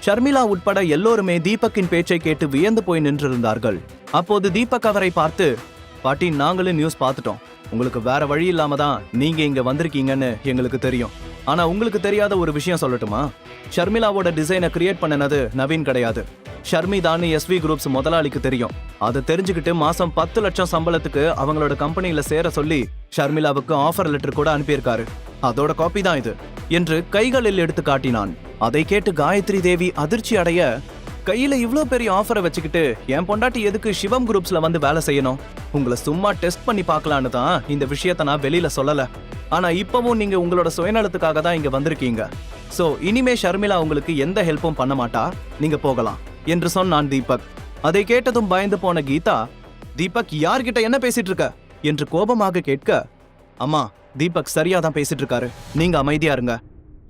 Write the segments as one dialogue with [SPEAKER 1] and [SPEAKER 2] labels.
[SPEAKER 1] ஷர்மிளா உட்பட எல்லோருமே தீபக்கின் பேச்சை கேட்டு வியந்து போய் நின்றிருந்தார்கள். அப்போது தீபக் அவரை பார்த்து, பாட்டி, நாங்களும் நியூஸ் பார்த்துட்டோம். உங்களுக்கு வேற வழி இல்லாம தான் நீங்க இங்க வந்திருக்கீங்கன்னு எங்களுக்கு தெரியும். ஆனா உங்களுக்கு தெரியாத ஒரு விஷயம் சொல்லட்டுமா? ஷர்மிளாவோட டிசைனை கிரியேட் பண்ணனது நவீன் கிடையாது, ஷர்மி தான் எஸ்வி குரூப்ஸ் முதலாளிக்கு தெரியும். அதை தெரிஞ்சுக்கிட்டு மாசம் 10 லட்சம் சம்பளத்துக்கு அவங்களோட கம்பெனியில சேர சொல்லி ஷர்மிளாவுக்கு ஆஃபர் லெட்டர் கூட அனுப்பியிருக்காரு. அதோட காப்பி தான் இது என்று கைகளில் எடுத்து காட்டினான். அதை கேட்டு காயத்ரி தேவி அதிர்ச்சி அடைய, கையில இவ்ளோ பெரிய ஆஃபரை வச்சுக்கிட்டு என் பொண்டாட்டி எதுக்கு சிவம் குரூப்ஸ்ல வந்து வேலை செய்யணும்? உங்களை சும்மா டெஸ்ட் பண்ணி பார்க்கலான்னு தான் இந்த விஷயத்த நான் வெளியில சொல்லல. ஆனா இப்பவும் நீங்க உங்களோட சுயநலத்துக்காக தான் இங்க வந்திருக்கீங்க. சோ இனிமே ஷர்மிளா உங்களுக்கு எந்த ஹெல்ப்பும் பண்ண மாட்டா, நீங்க போகலாம் என்று சொன்னான் தீபக். அதை கேட்டதும் பயந்து போன கீதா, தீபக் யார்கிட்ட என்ன பேசிட்டு இருக்க என்று கோபமாக கேட்க, அம்மா, தீபக் சரியா தான் பேசிட்டு இருக்காரு, நீங்க அமைதியா இருங்க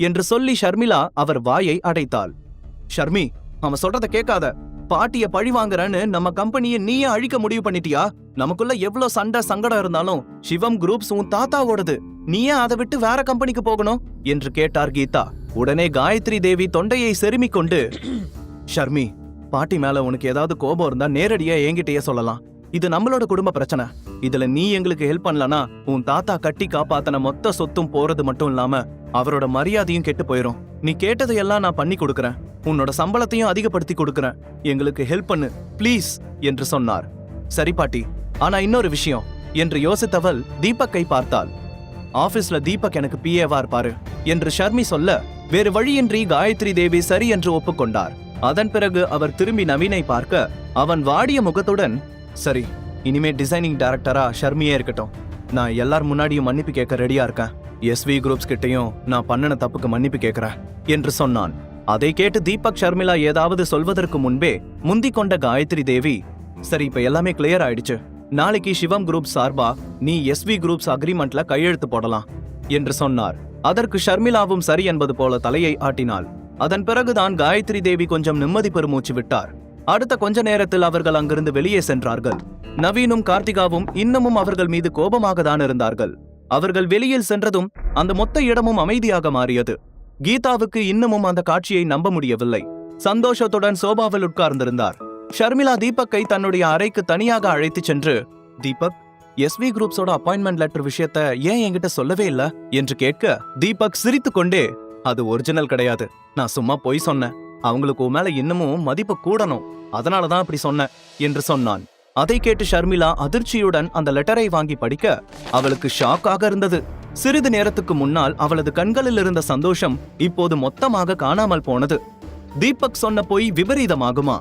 [SPEAKER 1] என்று சொல்லி ஷர்மிளா அவர் வாயை அடைத்தாள். ஷர்மி, அவன் சொல்றத கேட்காத. பாட்டிய பழி வாங்குறன்னு நம்ம கம்பெனியை நீயே அழிக்க முடிவு பண்ணிட்டியா? நமக்குள்ள எவ்வளவு சண்டை சங்கடம் இருந்தாலும் சிவம் குரூப்ஸ் உன் தாத்தாவோடது, நீயே அதை விட்டு வேற கம்பெனிக்கு போகணும் என்று கேட்டார் கீதா. உடனே காயத்ரி தேவி தொண்டையை செருமிக் கொண்டு, ஷர்மி, பாட்டி மேல உனக்கு ஏதாவது கோபம் இருந்தா நேரடியா என்கிட்டயே சொல்லலாம். இது நம்மளோட குடும்ப பிரச்சனை. இதுல நீ எங்களுக்கு ஹெல்ப் பண்ணலனா உன் தாத்தா கட்டி காப்பாத்தன மொத்த சொத்தும் போறது மட்டும் இல்லாம அவரோட மரியாதையும் கெட்டு போயிரும். நீ கேட்டதையெல்லாம் நான் பண்ணி கொடுக்கறேன், உன்னோட சம்பளத்தையும் அதிகப்படுத்தி கொடுக்கறேன், எங்களுக்கு ஹெல்ப் பண்ணு ப்ளீஸ் என்று சொன்னார். சரி பாட்டி, ஆனா இன்னொரு விஷயம் என்று யோசித்தவள் தீபக்கை பார்த்தாள். ஆபீஸ்ல தீபக் எனக்கு பிஏவா இருப்பாரு என்று ஷர்மி சொல்ல, வேறு வழியின்றி காயத்ரி தேவி சரி என்று ஒப்புக்கொண்டார். அதன் பிறகு அவர் திரும்பி நவீனை பார்க்க, அவன் வாடிய முகத்துடன், சரி, இனிமே டிசைனிங் டைரக்டரா ஷர்மியே இருக்கட்டும். நான் எல்லார் முன்னாடியும் மன்னிப்பு கேட்க ரெடியா இருக்கேன். எஸ்வி குரூப்ஸ் கிட்டையும் நான் பண்ணின தப்புக்கு மன்னிப்பு கேட்கிறேன் என்று சொன்னான். அதை கேட்டு தீபக் ஷர்மிளா ஏதாவது சொல்வதற்கு முன்பே முந்திக் கொண்ட காயத்ரி தேவி, சரி, இப்ப எல்லாமே கிளியர் ஆயிடுச்சு. நாளைக்கு சிவம் குரூப் சார்பா நீ எஸ்வி குரூப்ஸ் அக்ரிமெண்ட்ல கையெழுத்து போடலாம் என்று சொன்னார். அதற்கு ஷர்மிளாவும் சரி என்பது போல தலையை ஆட்டினாள். அதன் பிறகுதான் காயத்ரி தேவி கொஞ்சம் நிம்மதி பெருமூச்சு விட்டார். அடுத்த கொஞ்ச நேரத்தில் அவர்கள் அங்கிருந்து வெளியே சென்றார்கள். நவீனும் கார்த்திகாவும் இன்னமும் அவர்கள் மீது கோபமாக தான் இருந்தார்கள். அவர்கள் வெளியில் சென்றதும் அந்த மொத்த இடமும் அமைதியாக மாறியது. கீதாவுக்கு இன்னமும் அந்த காட்சியை நம்ப முடியவில்லை. சந்தோஷத்துடன் சோபாவில் உட்கார்ந்திருந்தார். ஷர்மிளா தீபக்கை தன்னுடைய அறைக்கு தனியாக அழைத்து சென்று, தீபக், எஸ்வி குரூப்ஸோட அப்பாயின்மெண்ட் லெட்டர் விஷயத்த ஏன் என்கிட்ட சொல்லவே இல்ல என்று கேட்க, தீபக் சிரித்துக் கொண்டே, அது ஒரிஜினல் கிடையாது, நான் சும்மா பொய் சொன்னேன். அவங்களுக்கு மேல இன்னமும் மதிப்பு கூடணும், அதனாலதான் அப்படி சொன்னேன் என்று சொன்னான். அதை கேட்டு ஷர்மிளா அதிர்ச்சியுடன் அந்த லெட்டரை வாங்கி படிக்க அவளுக்கு ஷாக்காக இருந்தது. சிறிது நேரத்துக்கு முன்னால் அவளது கண்களில் இருந்த சந்தோஷம் இப்போது மொத்தமாக காணாமல் போனது. தீபக் சொன்ன பொய் விபரீதமாகுமா?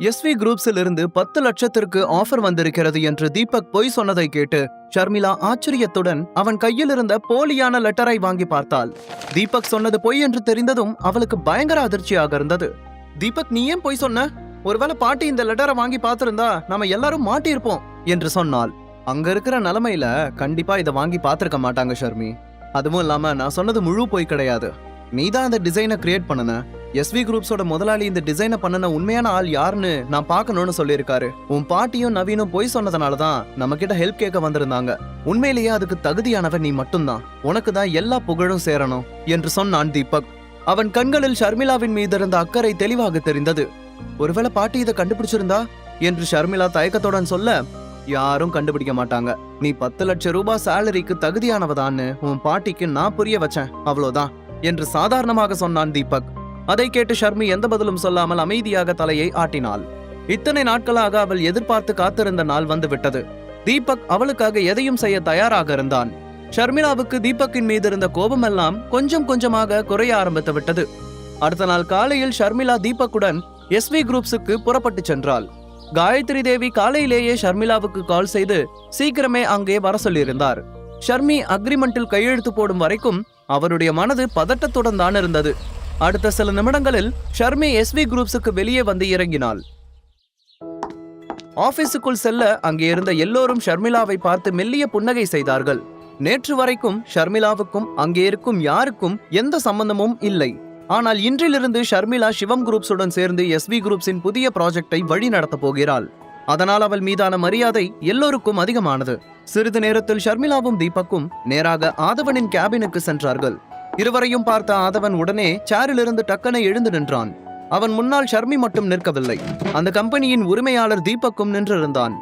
[SPEAKER 1] எஸ்வி குரூப்ஸில் இருந்து 10 லட்சத்திற்கு ஆஃபர் வந்திருக்கிறது என்று தீபக் பொய் சொன்னதை கேட்டு ஷர்மிளா ஆச்சரியத்துடன் அவன் கையில் இருந்த போலியான லெட்டரை வாங்கி பார்த்தாள். தீபக் சொன்னது பொய் என்று தெரிந்ததும் அவளுக்கு பயங்கர அதிர்ச்சியாக இருந்தது. தீபக், நீ ஏன் பொய் சொன்ன? ஒருவேளை பாட்டி இந்த லெட்டரை வாங்கி பார்த்திருந்தா நாம எல்லாரும் மாட்டியிருப்போம் என்று சொன்னாள். அங்க இருக்கிற நிலைமையில கண்டிப்பா இதை வாங்கி பார்த்திருக்க மாட்டாங்க ஷர்மி. அதுவும் இல்லாம நான் சொன்னது முழு பொய் கிடையாது. நீதான் இந்த டிசைனை கிரியேட் பண்ணன. எஸ்வி குரூப்ஸோட முதலாளி இந்த டிசைனை பண்ணன உண்மையான ஆள் யாருன்னு நான் பார்க்கணும்னு சொல்லியிருக்காரு. உன் பாட்டியும் நவீனும் பொய் சொன்னதுனாலதான் நம்ம கிட்ட ஹெல்ப் கேட்க வந்திருந்தாங்க. உண்மையிலேயே அதுக்கு தகுதியானவன் நீ மட்டும்தான். உனக்கு தான் எல்லா புகழும் சேரணும் என்று சொன்னான் தீபக். அவன் கண்களில் ஷர்மிளாவின் மீது இருந்த அக்கறை தெளிவாக தெரிந்தது. ஒருவேளை பாட்டி இதை கண்டுபிடிச்சிருந்தா என்று ஷர்மிளா தயக்கத்துடன் சொல்ல, யாரும் கண்டுபிடிக்க மாட்டாங்க. நீ 10 லட்சம் ரூபாய் சேலரிக்கு தகுதியானவதான்னு உன் பாட்டிக்கு நான் புரிய வச்சேன், அவ்வளவுதான் என்று சாதாரணமாக சொன்னான் தீபக். அதை கேட்டு ஷர்மி எந்த பதிலும் சொல்லாமல் அமைதியாக தலையை ஆட்டினாள். இத்தனை நாட்களாக அவள் எதிர்பார்த்து காத்திருந்த நாள் வந்து விட்டது. தீபக் அவளுக்காக எதையும் செய்ய தயாராக இருந்தான். ஷர்மிளாவுக்கு தீபக்கின் மீது இருந்த கோபமெல்லாம் கொஞ்சம் கொஞ்சமாக குறைய ஆரம்பித்து விட்டது. அடுத்த நாள் காலையில் ஷர்மிளா தீபக்குடன் எஸ்வி குரூப்ஸுக்கு புறப்பட்டு சென்றாள். காயத்ரி தேவி காலையிலேயே ஷர்மிளாவுக்கு கால் செய்து சீக்கிரமே அங்கே வர சொல்லியிருந்தார். ஷர்மி அக்ரிமெண்டில் கையெழுத்து போடும் வரைக்கும் அவருடைய மனது பதட்டத்துடன் தான் இருந்தது. அடுத்த சில நிமிடங்களில் ஷர்மி எஸ்வி குரூப்ஸுக்கு வெளியே வந்து இறங்கினாள். ஆபீஸுக்குள் செல்ல அங்கே இருந்த எல்லோரும் ஷர்மிளாவை பார்த்து மெல்லிய புன்னகை செய்தார்கள். நேற்று வரைக்கும் ஷர்மிளாவுக்கும் அங்கே இருக்கும் யாருக்கும் எந்த சம்பந்தமும் இல்லை. ஆனால் இன்றிலிருந்து ஷர்மிளா சிவம் குரூப்ஸுடன் சேர்ந்து எஸ்வி குரூப்ஸின் புதிய ப்ராஜெக்டை வழி நடத்த போகிறாள். அதனால் அவள் மீதான மரியாதை எல்லோருக்கும் அதிகமானது. சிறிது நேரத்தில் ஷர்மிளாவும் தீபக்கும் நேராக ஆதவனின் கேபினுக்கு சென்றார்கள். இருவரையும் பார்த்த ஆதவன் உடனே சேரிலிருந்து டக்கனை எழுந்து நின்றான். அவன் முன்னால் ஷர்மி மட்டும் நிற்கவில்லை, அந்த கம்பெனியின் உரிமையாளர் தீபக்கும் நின்றிருந்தான்.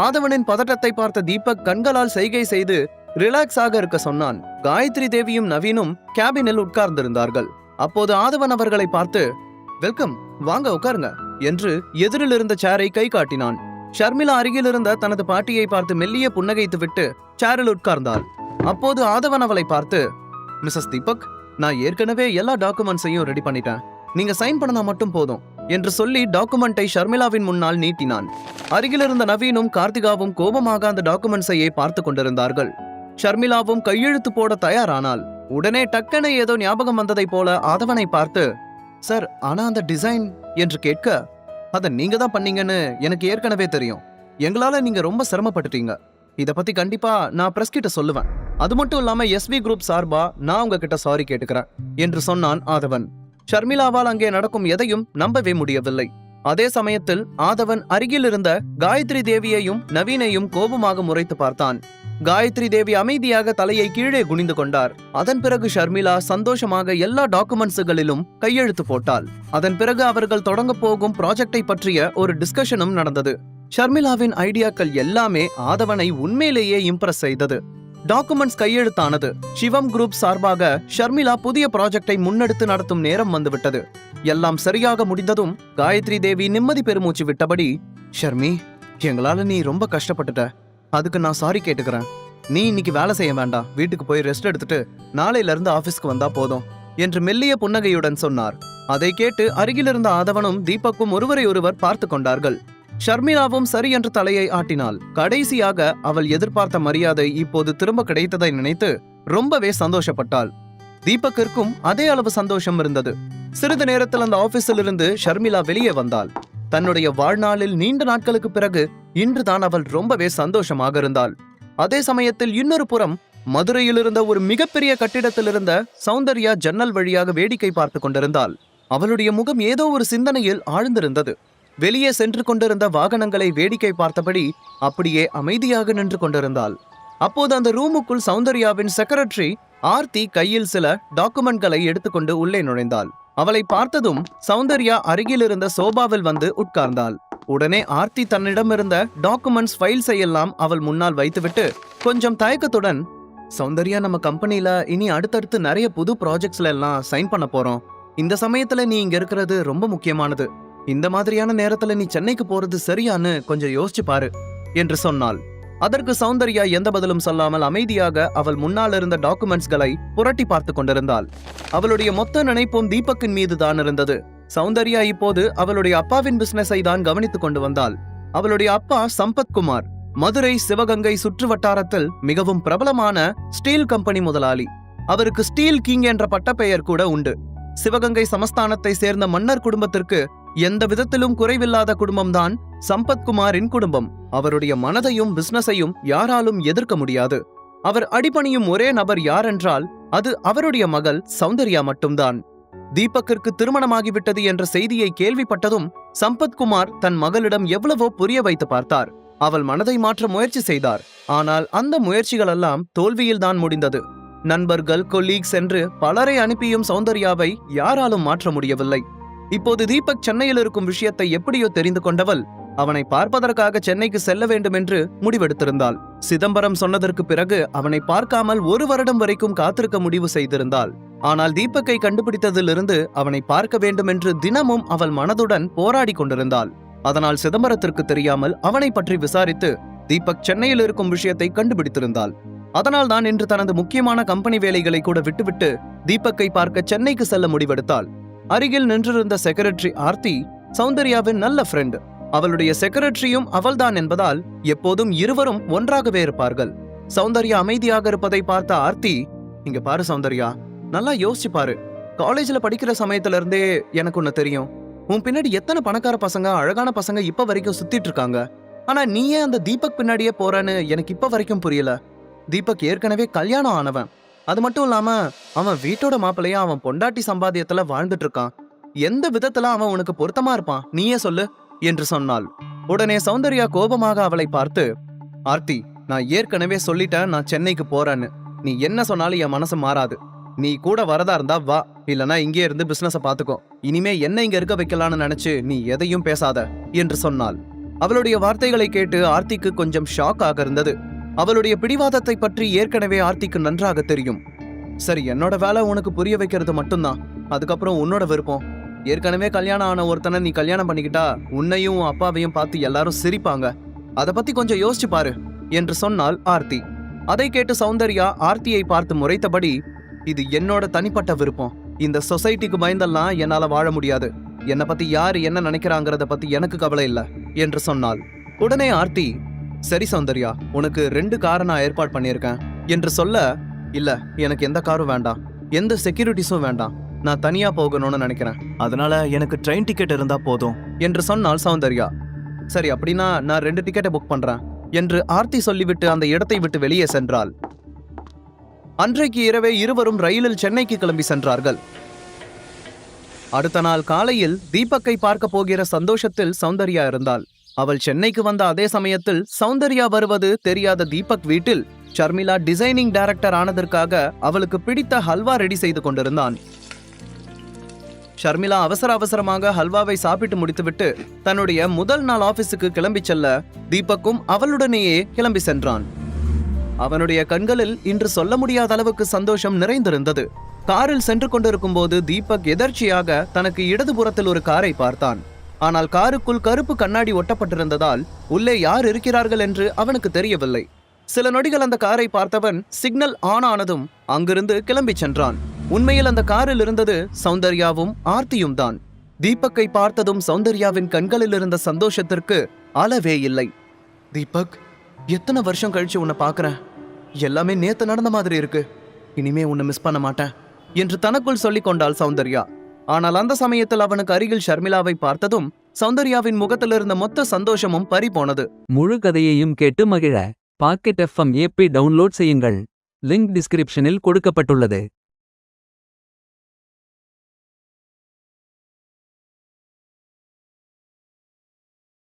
[SPEAKER 1] ஆதவனின் பதட்டத்தை பார்த்த தீபக் கண்களால் செய்கை செய்து ரிலாக்ஸாக இருக்க சொன்னான். காயத்ரி தேவியும் நவீனும் கேபினில் உட்கார்ந்திருந்தார்கள். அப்போது ஆதவன் அவர்களை பார்த்து, வெல்கம், வாங்க உட்காருங்க என்று எதிரில் இருந்த சேரை கை காட்டினான். ஷர்மிளா அருகில் இருந்த தனது பாட்டியை பார்த்து மெல்லிய புன்னகைத்து விட்டு சேரில் உட்கார்ந்தாள். அப்போது ஆதவன் அவளை பார்த்து, மிஸ்ஸஸ் தீபக், நான் ஏற்கனவே எல்லா டாக்குமெண்ட்ஸையும் ரெடி பண்ணிட்டேன், நீங்க சைன் பண்ணா மட்டும் போதும் என்று சொல்லி டாக்குமெண்டை ஷர்மிளாவின் முன்னால் நீட்டினான். அருகில் இருந்த நவீனும் கார்த்திகாவும் கோபமாக அந்த டாக்குமெண்ட்ஸையே பார்த்து கொண்டிருந்தார்கள். ஷர்மிளாவும் கையெழுத்து போட தயாரானால் உடனே டக்கனை ஏதோ ஞாபகம் வந்ததை போல ஆதவனை பார்த்து, சார், ஆனா அந்த டிசைன் என்று கேட்க, அதை நீங்க தான் பண்ணீங்கன்னு எனக்கு ஏற்கனவே தெரியும், எங்களால நீங்க ரொம்ப சிரமப்பட்டுட்டீங்க, இத பத்தி கண்டிப்பா நான் பிரஸ் கிட்ட சொல்லுவேன், அது மட்டும் இல்லாம SV குரூப் சார்பா நான் உங்ககிட்ட சாரி கேட்டுக்கிறேன் என்று சொன்னான் ஆதவன். ஷர்மிளாவால் அங்கே நடக்கும் எதையும் நம்பவே முடியவில்லை. அதே சமயத்தில் ஆதவன் அருகில் இருந்த காயத்ரி தேவியையும் நவீனையும் கோபமாக முறைத்து பார்த்தான். காயத்ரி தேவி அமைதியாக தலையை கீழே குனிந்து கொண்டார். அதன் பிறகு ஷர்மிளா சந்தோஷமாக எல்லா டாக்குமெண்ட்ஸுகளிலும் கையெழுத்து போட்டாள். அதன் பிறகு அவர்கள் தொடங்க போகும் ப்ராஜெக்டை பற்றிய ஒரு டிஸ்கஷனும் நடந்தது. ஷர்மிளாவின் ஐடியாக்கள் எல்லாமே ஆதவனை உண்மையிலேயே இம்ப்ரெஸ் செய்தது. டாக்குமெண்ட்ஸ் கையெழுத்தானது. சிவம் குரூப் சார்பாக ஷர்மிளா புதிய ப்ராஜெக்டை முன்னெடுத்து நடத்தும் நேரம் வந்துவிட்டது. எல்லாம் சரியாக முடிந்ததும் காயத்ரி தேவி நிம்மதி பெருமூச்சு விட்டபடி, ஷர்மி, எங்களால நீ ரொம்ப கஷ்டப்பட்டுட்ட, அதுக்கு நான் சாரி கேட்டுக்கிறேன், நீ இன்னைக்கு வேலை செய்ய வேண்டாம், வீட்டுக்கு போய் ரெஸ்ட் எடுத்துட்டு நாளையில இருந்து ஆபீஸ்க்கு வந்தா போதும் என்று மெல்லிய புன்னகையுடன் சொன்னார். அதை கேட்டு அருகிலிருந்த ஆதவனும் தீபக்கும் ஒருவரை ஒருவர் பார்த்து கொண்டார்கள். ஷர்மிளாவும் சரி என்று தலையை ஆட்டினாள். கடைசியாக அவள் எதிர்பார்த்த மரியாதை இப்போது திரும்ப கிடைத்ததை நினைத்து ரொம்பவே சந்தோஷப்பட்டாள். தீபக்கிற்கும் அதே அளவு சந்தோஷம் இருந்தது. சிறிது நேரத்தில் அந்த ஆபீஸில் இருந்து ஷர்மிளா வெளியே வந்தாள். தன்னுடைய வாழ்நாளில் நீண்ட நாட்களுக்கு பிறகு இன்றுதான் அவள் ரொம்பவே சந்தோஷமாக இருந்தாள். அதே சமயத்தில் இன்னொரு புறம் மதுரையில் இருந்த ஒரு மிகப்பெரிய கட்டிடத்தில் இருந்த சௌந்தர்யா ஜன்னல் வழியாக வேடிக்கை பார்த்து கொண்டிருந்தாள். அவளுடைய முகம் ஏதோ ஒரு சிந்தனையில் ஆழ்ந்திருந்தது. வெளியே சென்று கொண்டிருந்த வாகனங்களை வேடிக்கை பார்த்தபடி அப்படியே அமைதியாக நின்று கொண்டிருந்தாள். அப்போது அந்த ரூமுக்குள் சௌந்தர்யாவின் செக்ரட்டரி ஆர்த்தி கையில் சில டாக்குமெண்ட்களை எடுத்துக்கொண்டு உள்ளே நுழைந்தாள். அவளை பார்த்ததும் சௌந்தர்யா அருகில் இருந்த சோபாவில் வந்து உட்கார்ந்தாள். உடனே ஆர்த்தி தன்னிடமிருந்த டாக்குமெண்ட்ஸ் ஃபைல்ஸை எல்லாம் அவள் முன்னால் வைத்துவிட்டு கொஞ்சம் தயக்கத்துடன், சௌந்தர்யா, நம்ம கம்பெனில இனி அடுத்தடுத்து நிறைய புது ப்ராஜெக்ட்ஸ்ல எல்லாம் சைன் பண்ண போறோம், இந்த சமயத்துல நீ இங்க இருக்கிறது ரொம்ப முக்கியமானது, இந்த மாதிரியான நேரத்துல நீ சென்னைக்கு போறது சரியான்னு கொஞ்சம் யோசிச்சு பாரு என்று சொன்னாள். அதற்கு சௌந்தர்யா எந்த பதிலும் சொல்லாமல் அமைதியாக அவள் முன்னால் இருந்த டாக்குமெண்ட்ஸ்களை புரட்டி பார்த்து கொண்டிருந்தாள். அவளுடைய மொத்த நினைப்பும் தீபக்கின் மீது தான் இருந்தது. சௌந்தர்யா இப்போது அவளுடைய அப்பாவின் பிசினஸை தான் கவனித்துக் கொண்டு வந்தாள். அவளுடைய அப்பா சம்பத்குமார் மதுரை சிவகங்கை சுற்று வட்டாரத்தில் மிகவும் பிரபலமான ஸ்டீல் கம்பெனி முதலாளி. அவருக்கு ஸ்டீல் கிங் என்ற பட்டப்பெயர் கூட உண்டு. சிவகங்கை சமஸ்தானத்தை சேர்ந்த மன்னர் குடும்பத்திற்கு எந்த விதத்திலும் குறைவில்லாத குடும்பம்தான் சம்பத்குமாரின் குடும்பம். அவருடைய மனதையும் பிசினஸையும் யாராலும் எதிர்க்க முடியாது. அவர் அடிபணியும் ஒரே நபர் யாரென்றால் அது அவருடைய மகள் சௌந்தர்யா மட்டும்தான். தீபக்கிற்கு திருமணமாகிவிட்டது என்ற செய்தியை கேள்விப்பட்டதும் சம்பத்குமார் தன் மகளிடம் எவ்வளவோ புரிய வைத்து பார்த்தார். அவள் மனதை மாற்ற முயற்சி செய்தார். ஆனால் அந்த முயற்சிகளெல்லாம் தோல்வியில்தான் முடிந்தது. நண்பர்கள், கொலீக்ஸ் என்று பலரை அனுப்பியும் சௌந்தர்யாவை யாராலும் மாற்ற முடியவில்லை. இப்போது தீபக் சென்னையில் இருக்கும் விஷயத்தை எப்படியோ தெரிந்து கொண்டவள் அவனை பார்ப்பதற்காக சென்னைக்கு செல்ல வேண்டும் என்று முடிவெடுத்திருந்தாள். சிதம்பரம் சொன்னதற்கு பிறகு அவனை பார்க்காமல் 1 வருடம் வரைக்கும் காத்திருக்க முடிவு செய்திருந்தாள். ஆனால் தீபக்கை கண்டுபிடித்ததிலிருந்து அவனை பார்க்க வேண்டும் என்று தினமும் அவள் மனதுடன் போராடி கொண்டிருந்தாள். அதனால் சிதம்பரத்திற்கு தெரியாமல் அவனை பற்றி விசாரித்து தீபக் சென்னையில் இருக்கும் விஷயத்தை கண்டுபிடித்திருந்தாள். அதனால் தான் இன்று தனது முக்கியமான கம்பெனி வேலைகளை கூட விட்டுவிட்டு தீபக்கை பார்க்க சென்னைக்கு செல்ல முடிவெடுத்தாள். அருகில் நின்றிருந்த செக்ரட்டரி ஆர்த்தி சௌந்தர்யாவின் நல்ல ஃப்ரெண்ட். அவளுடைய செக்ரட்டரியும் அவள்தான் என்பதால் எப்போதும் இருவரும் ஒன்றாகவே இருப்பார்கள். சௌந்தர்யா அமைதியாக இருப்பதை பார்த்த ஆர்த்தி, இங்க பாரு சௌந்தர்யா, நல்லா யோசிச்சு பாரு, காலேஜ்ல படிக்கிற சமயத்துல இருந்தே எனக்கு ஒன்னு தெரியும், உன் பின்னாடி எத்தனை பணக்கார பசங்க, அழகான பசங்க இப்ப வரைக்கும் சுத்திட்டு இருக்காங்க. ஆனா நீ ஏன் அந்த தீபக் பின்னாடியே போறன்னு எனக்கு இப்ப வரைக்கும் புரியல. தீபக் ஏற்கனவே கல்யாணம் ஆனவன். அது மட்டும் இல்லாம அவன் வீட்டோட மாப்பிள்ளையா அவன் பொண்டாட்டி சம்பாத்தியத்துல வாழ்ந்துட்டு இருக்கான். எந்த விதத்துல அவன் உனக்கு பொருத்தமா இருப்பான், நீயே சொல்லு என்று சொன்னாள். உடனே சௌந்தர்யா கோபமாக அவளை பார்த்து, ஆர்த்தி, நான் ஏற்கனவே சொல்லிட்டேன் நான் சென்னைக்கு போறேன்னு, நீ என்ன சொன்னாலும் என் மனசு மாறாது. நீ கூட வரதா இருந்தா வா, இல்லனா இங்கே இருந்து பிசினஸ பாத்துக்கோ. இனிமே என்ன இங்க இருக்க வைக்கலான்னு நினைச்சு நீ எதையும் பேசாத என்று சொன்னாள். அவளுடைய வார்த்தைகளை கேட்டு ஆர்த்திக்கு கொஞ்சம் ஷாக் ஆக இருந்தது. அவளுடைய பிடிவாதத்தை பற்றி ஏற்கனவே ஆர்த்திக்கு நன்றாக தெரியும். சரி, என்னோட வேலை உனக்கு புரிய வைக்கிறது மட்டும்தான். அதுக்கப்புறம் உன்னோட விருப்பம். ஏற்கனவே கல்யாணம் ஆன ஒருத்தனை நீ கல்யாணம் பண்ணிக்கிட்டா உன்னையும் அப்பாவையும் பார்த்து எல்லாரும் சிரிப்பாங்க. அத பத்தி கொஞ்சம் யோசிச்சு பாரு என்று சொன்னாள் ஆர்த்தி. அதை கேட்டு சௌந்தர்யா ஆர்த்தியை பார்த்து முறைத்தபடி, இது என்னோட தனிப்பட்ட விருப்பம். இந்த சொசைட்டிக்கு பயந்தெல்லாம் என்னால வாழ முடியாது. என்னை பத்தி யாரு என்ன நினைக்கிறாங்கிறத பத்தி எனக்கு கவலை இல்ல என்று சொன்னாள். உடனே ஆர்த்தி, சரி சௌந்தர்யா, உனக்கு 2 காரை நான் ஏற்பாடு பண்ணியிருக்கேன் என்று சொல்ல, இல்ல எனக்கு எந்த காரும் வேண்டாம், எந்த செக்யூரிட்டிஸும் வேண்டாம், நான் தனியா போகணும்னு நினைக்கிறேன். அதனால எனக்கு ட்ரெயின் டிக்கெட் இருந்தா போதும் என்று சொன்னாள் சௌந்தர்யா. சரி, அப்படின்னா நான் 2 டிக்கெட்டை புக் பண்றேன் என்று ஆர்த்தி சொல்லிவிட்டு அந்த இடத்தை விட்டு வெளியே சென்றாள். அன்றைக்கு இரவே இருவரும் ரயிலில் சென்னைக்கு கிளம்பி சென்றார்கள். அடுத்த நாள் காலையில் தீபக்கை பார்க்க போகிற சந்தோஷத்தில் சௌந்தர்யா இருந்தாள். அவள் சென்னைக்கு வந்த அதே சமயத்தில் சௌந்தர்யா வருவது தெரியாத தீபக் வீட்டில் ஷர்மிளா டிசைனிங் டைரக்டர் ஆனதற்காக அவளுக்கு பிடித்த ஹல்வா ரெடி செய்து கொண்டிருந்தான். ஷர்மிளா அவசர அவசரமாக ஹல்வாவை சாப்பிட்டு முடித்துவிட்டு தன்னுடைய முதல் நாள் ஆபீஸுக்கு கிளம்பி செல்ல தீபக்கும் அவளுடனேயே கிளம்பி சென்றான். அவனுடைய கண்களில் இன்று சொல்ல முடியாத அளவுக்கு சந்தோஷம் நிறைந்திருந்தது. காரில் சென்று கொண்டிருக்கும் போது தீபக் எதர்ச்சியாக தனக்கு இடதுபுறத்தில் ஒரு காரை பார்த்தான். ஆனால் காருக்குள் கருப்பு கண்ணாடி ஒட்டப்பட்டிருந்ததால் உள்ளே யார் இருக்கிறார்கள் என்று அவனுக்கு தெரியவில்லை. சில நொடிகள் அந்த காரை பார்த்தவன் சிக்னல் ஆன் ஆனதும் அங்கிருந்து கிளம்பி சென்றான். உண்மையில் அந்த காரில் இருந்தது சௌந்தர்யாவும் ஆர்த்தியும் தான். தீபக்கை பார்த்ததும் சௌந்தர்யாவின் கண்களில் இருந்த சந்தோஷத்திற்கு அளவே இல்லை. தீபக், எத்தனை வருஷம் கழிச்சு உன்னை பார்க்கறேன். எல்லாமே நேத்து நடந்த மாதிரி இருக்கு. இனிமே உன்னை மிஸ் பண்ண மாட்டேன் என்று தனக்குள் சொல்லிக் கொண்டாள் சௌந்தர்யா. ஆனால் அந்த சமயத்தில் அவனுக்கு அருகில் ஷர்மிளாவை பார்த்ததும் சௌந்தர்யாவின் முகத்தில் இருந்த மொத்த சந்தோஷமும் பறி போனது.
[SPEAKER 2] முழு கதையையும் கேட்டு மகிழ பாக்கெட் FM ஆப்பை டவுன்லோட் செய்யுங்கள். லிங்க் டிஸ்கிரிப்ஷனில் கொடுக்கப்பட்டுள்ளது.